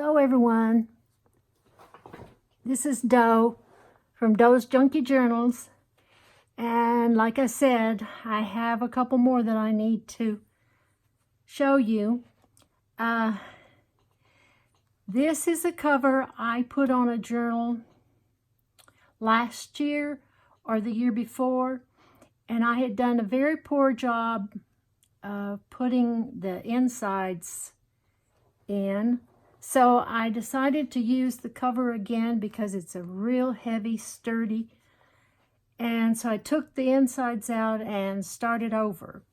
Hello everyone, this is Doe from Doe's Junkie Journals, and like I said, I have a couple more that I need to show you. This is a cover I put on a journal last year or the year before, and I had done a very poor job of putting the insides in. So I decided to use the cover again because it's a real heavy, sturdy. And so I took the insides out and started over.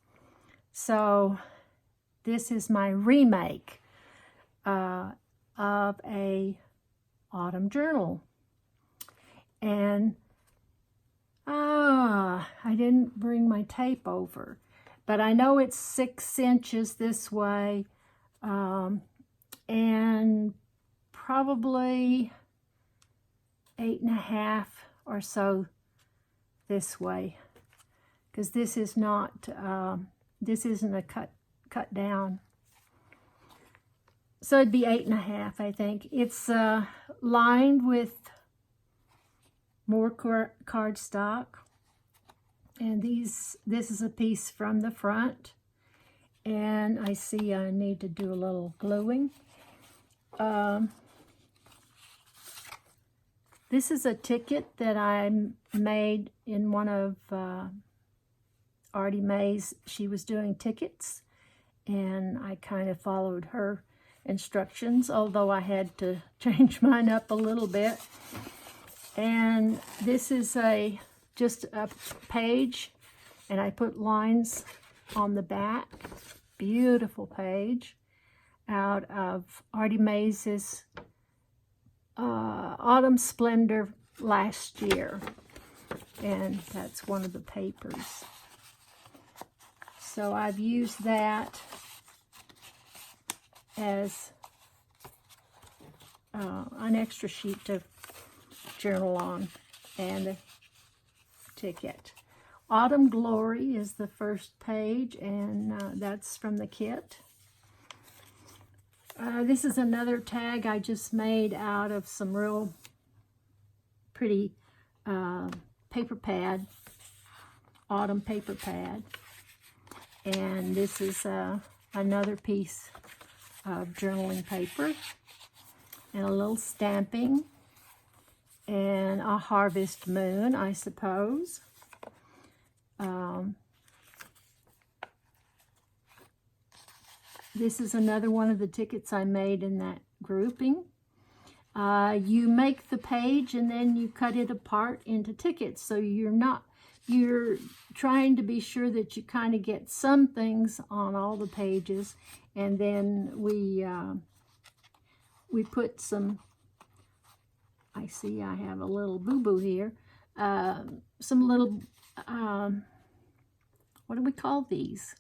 So this is my remake of a autumn journal. And I didn't bring my tape over, but I know it's 6 inches this way. And probably 8.5 or so this way, because this is not this isn't a cut down, so it'd be 8.5. I think it's lined with more cardstock, and this is a piece from the front, and I see I need to do a little gluing. This is a ticket that I made in one of Artie Mae's. She was doing tickets, and I kind of followed her instructions, although I had to change mine up a little bit. And this is just a page, and I put lines on the back. Beautiful page out of Artie Mae's Autumn Splendor last year, and that's one of the papers. So I've used that as an extra sheet to journal on, and a ticket. Autumn Glory is the first page, and that's from the kit. This is another tag I just made out of some real pretty paper pad, autumn paper pad. And this is another piece of journaling paper, and a little stamping, and a harvest moon, I suppose. This is another one of the tickets I made in that grouping. You make the page and then you cut it apart into tickets. So you're trying to be sure that you kind of get some things on all the pages. And then we put some, I see I have a little boo-boo here. Some little, what do we call these?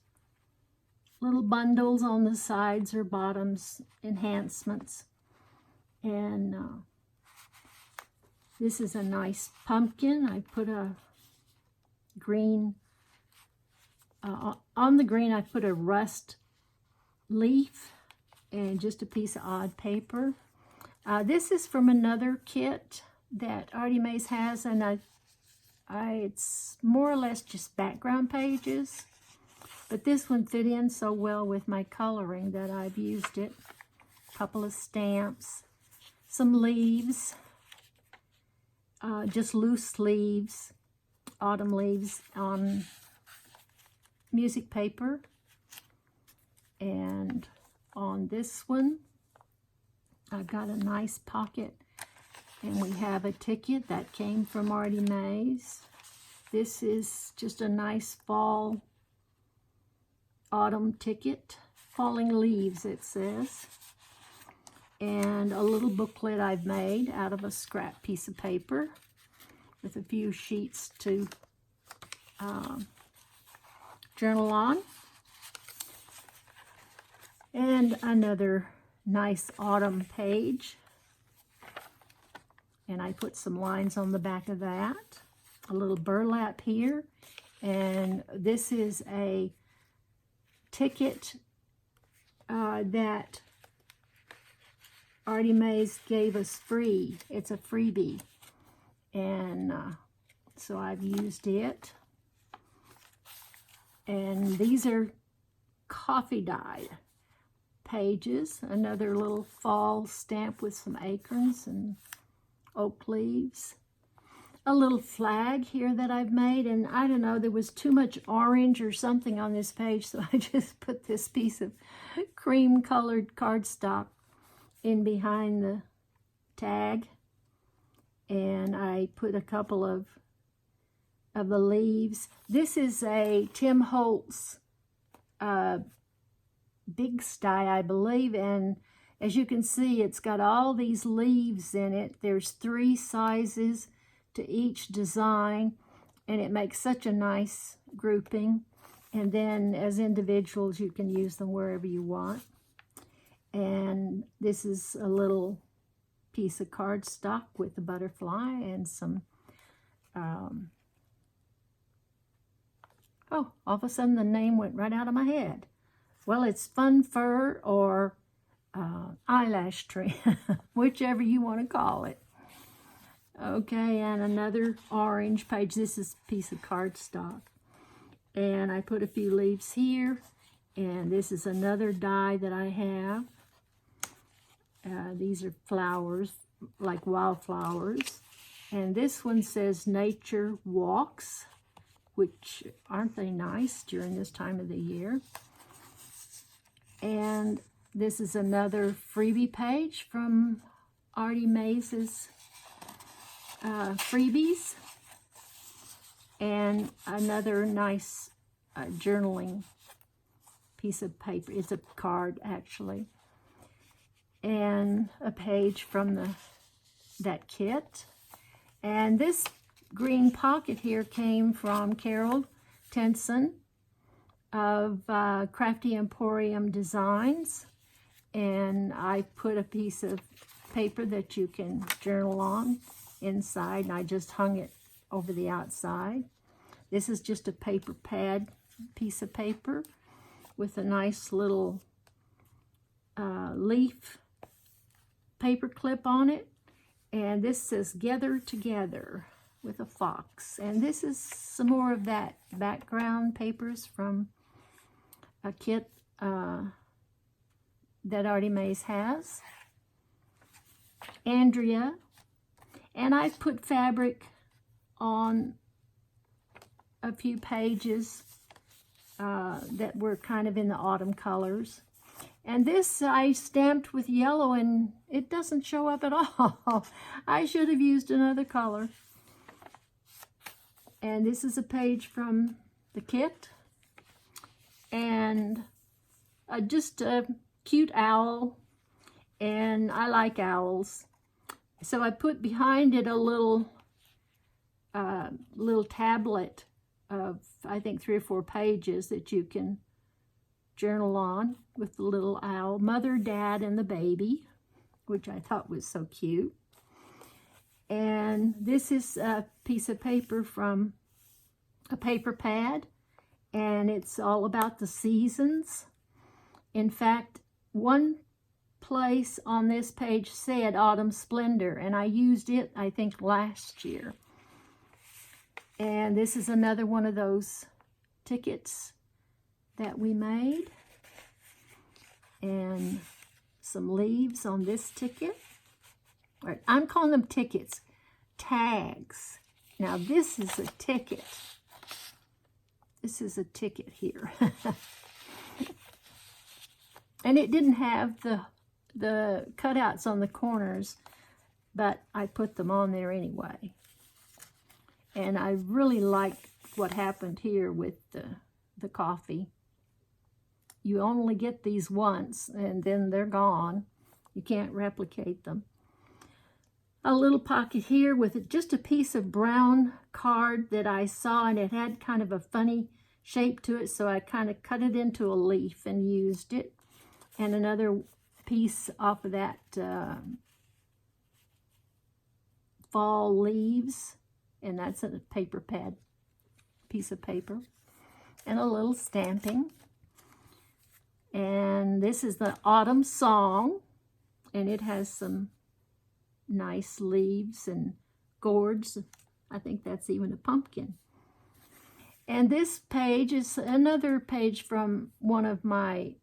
Little bundles on the sides or bottoms, enhancements. And this is a nice pumpkin. I put a green, on the green I put a rust leaf and just a piece of odd paper. This is from another kit that Artie Mae's has, and it's more or less just background pages. But this one fit in so well with my coloring that I've used it. A couple of stamps, some leaves, just loose leaves, autumn leaves on music paper. And on this one, I've got a nice pocket, and we have a ticket that came from Artie Mae's. This is just a nice fall autumn ticket, falling leaves it says, and a little booklet I've made out of a scrap piece of paper with a few sheets to journal on, and another nice autumn page, and I put some lines on the back of that, a little burlap here, and this is a ticket that Artie Mays gave us free. It's a freebie. And so I've used it. And these are coffee dyed pages. Another little fall stamp with some acorns and oak leaves. A little flag here that I've made, and I don't know, there was too much orange or something on this page, so I just put this piece of cream colored cardstock in behind the tag, and I put a couple of the leaves. This is a Tim Holtz big sty, I believe, and as you can see, it's got all these leaves in it. There's 3 sizes to each design, and it makes such a nice grouping. And then as individuals, you can use them wherever you want. And this is a little piece of cardstock with a butterfly and some oh, all of a sudden the name went right out of my head. Well, it's Fun Fur or Eyelash Tree, whichever you want to call it. Okay, and another orange page. This is a piece of cardstock. And I put a few leaves here. And this is another die that I have. These are flowers, like wildflowers. And this one says Nature Walks, which aren't they nice during this time of the year? And this is another freebie page from Artie Mays's freebies, and another nice journaling piece of paper. It's a card, actually, and a page from that kit. And this green pocket here came from Carol Tenson of Crafty Emporium Designs, and I put a piece of paper that you can journal on inside, and I just hung it over the outside. This is just a paper pad piece of paper with a nice little leaf paper clip on it, and this says Gather Together with a fox. And this is some more of that background papers from a kit that Artie Mays has. Andrea. And I put fabric on a few pages that were kind of in the autumn colors. And this I stamped with yellow, and it doesn't show up at all. I should have used another color. And this is a page from the kit. And just a cute owl. And I like owls. So I put behind it a little tablet of, I think, 3 or 4 pages that you can journal on with the little owl, Mother, Dad, and the baby, which I thought was so cute. And this is a piece of paper from a paper pad, and it's all about the seasons. In fact, one place on this page said Autumn Splendor, and I used it, I think, last year. And this is another one of those tickets that we made, and some leaves on this ticket. Right, I'm calling them tickets, tags. Now this is a ticket. This is a ticket here. And it didn't have the cutouts on the corners, but I put them on there anyway. And I really like what happened here with the coffee. You only get these once, and then they're gone. You can't replicate them. A little pocket here with just a piece of brown card that I saw, and it had kind of a funny shape to it, so I kind of cut it into a leaf and used it. And another piece off of that fall leaves, and that's a paper pad piece of paper, and a little stamping. And this is the autumn song, and it has some nice leaves and gourds. I think that's even a pumpkin. And this page is another page from one of my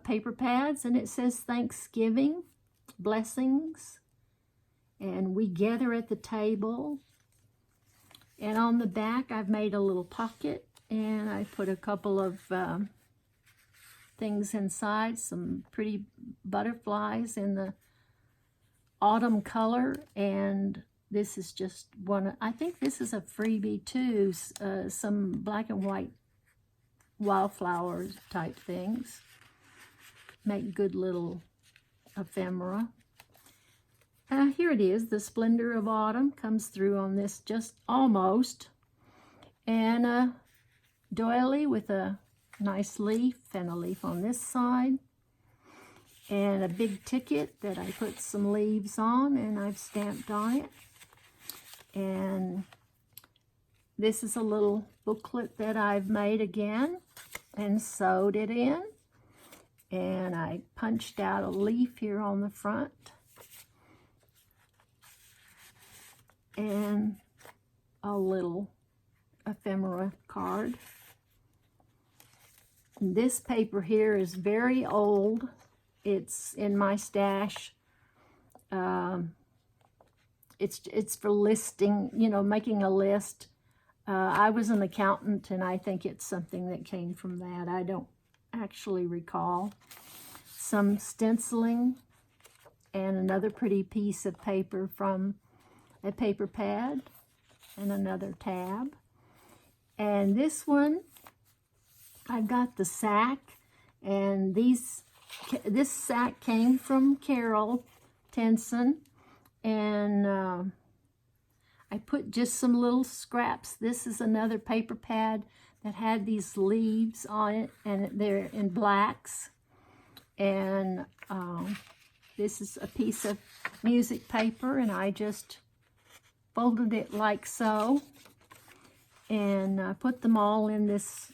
paper pads, and it says Thanksgiving, blessings, and we gather at the table. And on the back, I've made a little pocket, and I put a couple of things inside, some pretty butterflies in the autumn color, and this is just one. I think this is a freebie too, some black and white wildflowers type things. Make good little ephemera. Here it is, the splendor of autumn comes through on this just almost. And a doily with a nice leaf and a leaf on this side. And a big ticket that I put some leaves on and I've stamped on it. And this is a little booklet that I've made again and sewed it in. And I punched out a leaf here on the front. And a little ephemera card. This paper here is very old. It's in my stash. It's for listing, you know, making a list. I was an accountant, and I think it's something that came from that. I don't actually recall. Some stenciling and another pretty piece of paper from a paper pad and another tab. And this one, I've got the sack, and this sack came from Carol Tenson, and I put just some little scraps. This is another paper pad that had these leaves on it, and they're in blacks. And this is a piece of music paper, and I just folded it like so, and put them all in this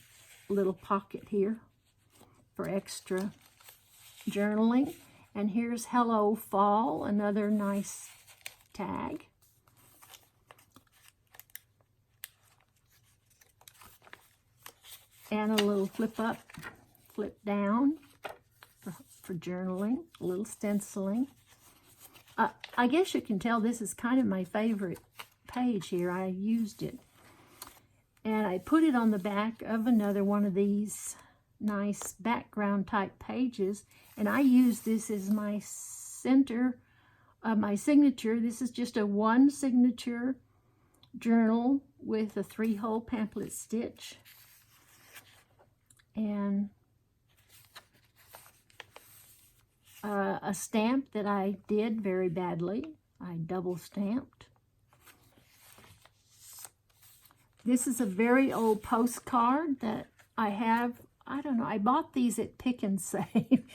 little pocket here for extra journaling. And here's Hello Fall, another nice tag. And a little flip up, flip down for journaling, a little stenciling. I guess you can tell this is kind of my favorite page here. I used it. And I put it on the back of another one of these nice background type pages. And I use this as my center of my signature. This is just a one signature journal with a 3-hole pamphlet stitch. And a stamp that I did very badly. I double stamped. This is a very old postcard that I have. I don't know, I bought these at Pick and Save.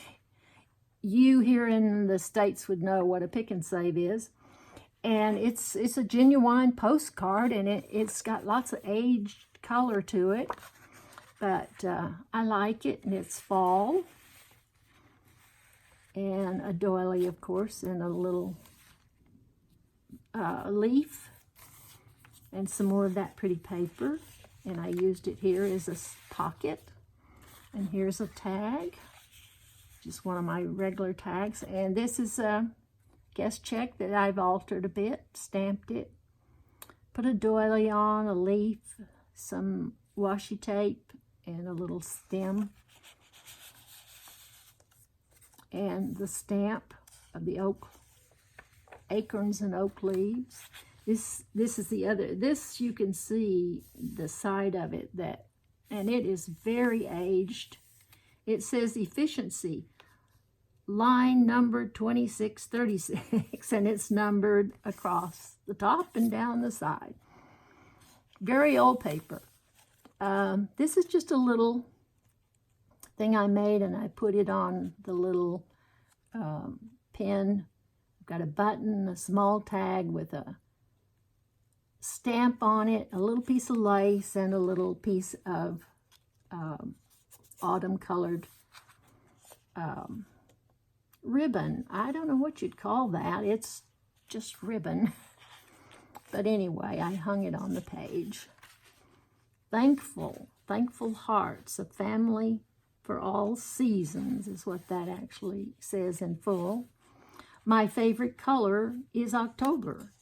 You here in the States would know what a Pick and Save is. And it's a genuine postcard, and it's got lots of aged color to it. But I like it, and it's fall. And a doily, of course, and a little leaf. And some more of that pretty paper. And I used it here as a pocket. And here's a tag. Just one of my regular tags. And this is a guest check that I've altered a bit. Stamped it. Put a doily on, a leaf, some washi tape, and a little stem. And the stamp of the acorns and oak leaves. This is the other. This you can see the side of it and it is very aged. It says efficiency, line number 2636, and it's numbered across the top and down the side. Very old paper. This is just a little thing I made, and I put it on the little pin. I've got a button, a small tag with a stamp on it, a little piece of lace, and a little piece of autumn colored ribbon. I don't know what you'd call that. It's just ribbon. But anyway, I hung it on the page. Thankful hearts, a family for all seasons is what that actually says in full. My favorite color is October.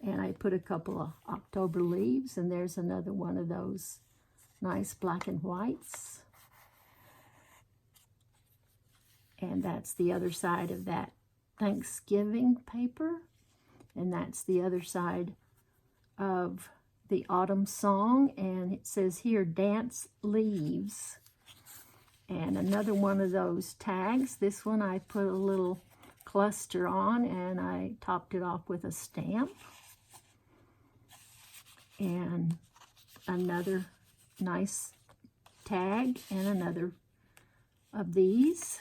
And I put a couple of October leaves, and there's another one of those nice black and whites. And that's the other side of that Thanksgiving paper. And that's the other side of the autumn song. And it says here, dance leaves. And another one of those tags. This one I put a little cluster on, and I topped it off with a stamp. And another nice tag, and another of these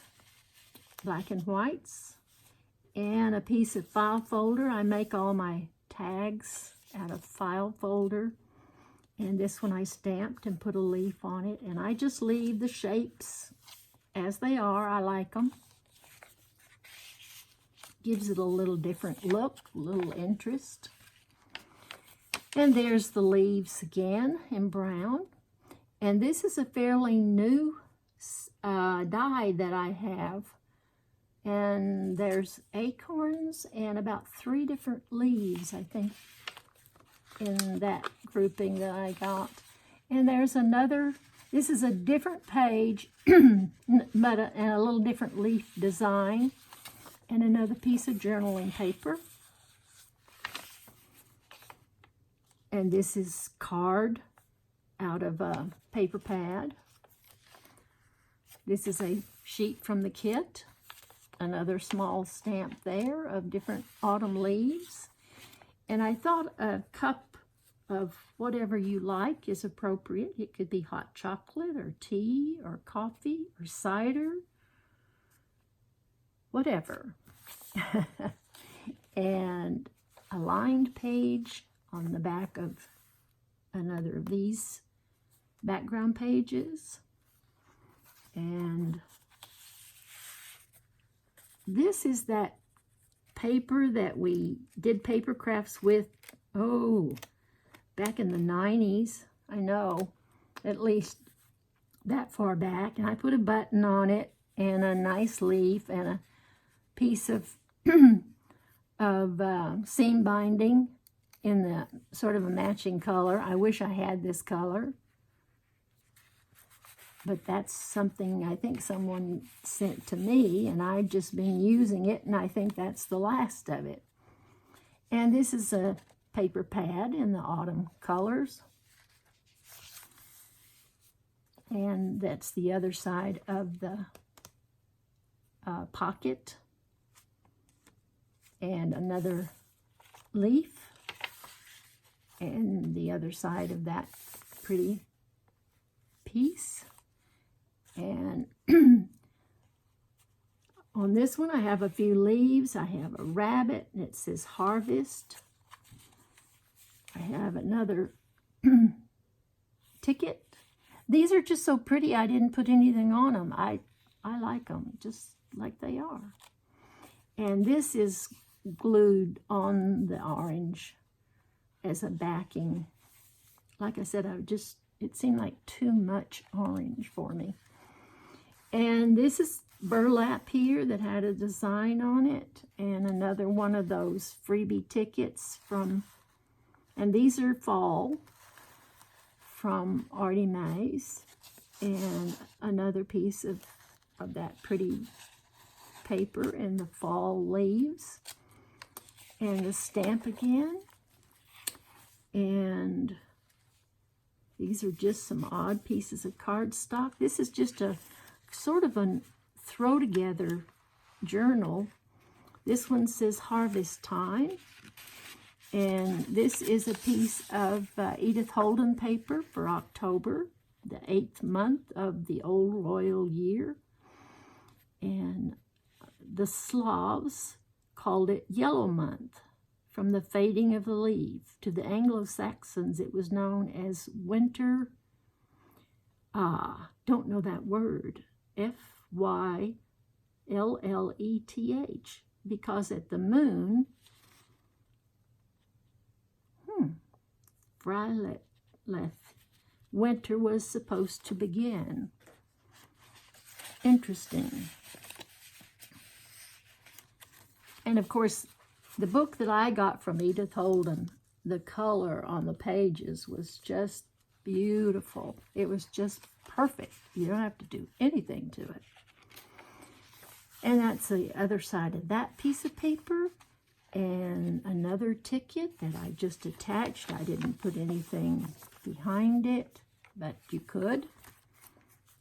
black and whites, and a piece of file folder. I make all my tags out of file folder, and this one I stamped and put a leaf on it, and I just leave the shapes as they are. I like them. Gives it a little different look, a little interest. And there's the leaves again in brown. And this is a fairly new die that I have. And there's acorns and about 3 different leaves, I think, in that grouping that I got. And there's another, this is a different page, but and a little different leaf design. And another piece of journaling paper. And this is card out of a paper pad. This is a sheet from the kit. Another small stamp there of different autumn leaves. And I thought a cup of whatever you like is appropriate. It could be hot chocolate or tea or coffee or cider, whatever. And a lined page on the back of another of these background pages. And this is that paper that we did paper crafts with, back in the 90s. I know, at least that far back. And I put a button on it and a nice leaf and a piece of seam binding in the sort of a matching color. I wish I had this color, but that's something I think someone sent to me, and I've just been using it, and I think that's the last of it. And this is a paper pad in the autumn colors, and that's the other side of the pocket, and another leaf, and the other side of that pretty piece. And on this one I have a few leaves. I have a rabbit, and it says harvest. I have another ticket. These are just so pretty. I didn't put anything on them. I like them just like they are. And this is glued on the orange as a backing. Like I said, it seemed like too much orange for me. And this is burlap here that had a design on it, and another one of those freebie tickets from, and these are fall from Artie Mae's, and another piece of that pretty paper and the fall leaves, and the stamp again. And these are just some odd pieces of cardstock. This is just a sort of a throw together journal. This one says harvest time, and this is a piece of Edith Holden paper for October, the 8th month of the old royal year. And the Slavs called it Yellow Month, from the fading of the leaf. To the Anglo-Saxons it was known as winter, don't know that word, F-Y-R-E, L-L-E-T-H, because at the moon, Freilich, winter was supposed to begin. Interesting. And of course, the book that I got from Edith Holden, the color on the pages was just beautiful. It was just perfect. You don't have to do anything to it. And that's the other side of that piece of paper. And another ticket that I just attached. I didn't put anything behind it, but you could.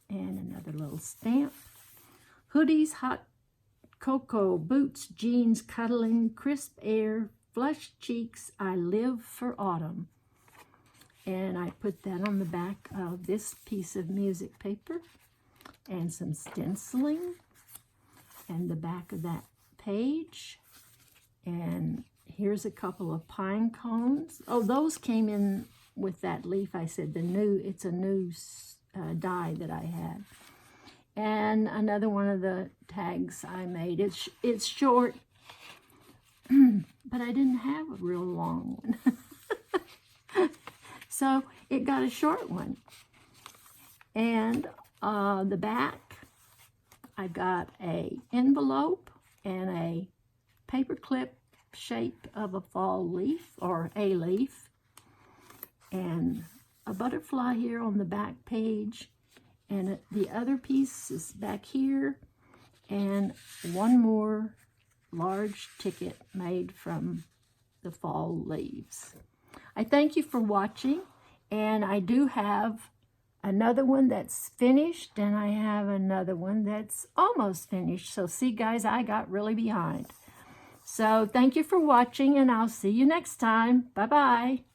And another little stamp. Hoodies, hot cocoa, boots, jeans, cuddling, crisp air, flushed cheeks, I live for autumn. And I put that on the back of this piece of music paper. And some stenciling. And the back of that page. And here's a couple of pine cones. Oh, those came in with that leaf. I said it's a new die that I had. And another one of the tags I made. It's short, but I didn't have a real long one. So it got a short one. And the back, I got a envelope and a paper clip shape of a fall leaf or a leaf, and a butterfly here on the back page, and the other piece is back here, and one more large ticket made from the fall leaves. I thank you for watching, and I do have another one that's finished, and I have another one that's almost finished. So see, guys, I got really behind. So thank you for watching, and I'll see you next time. Bye-bye.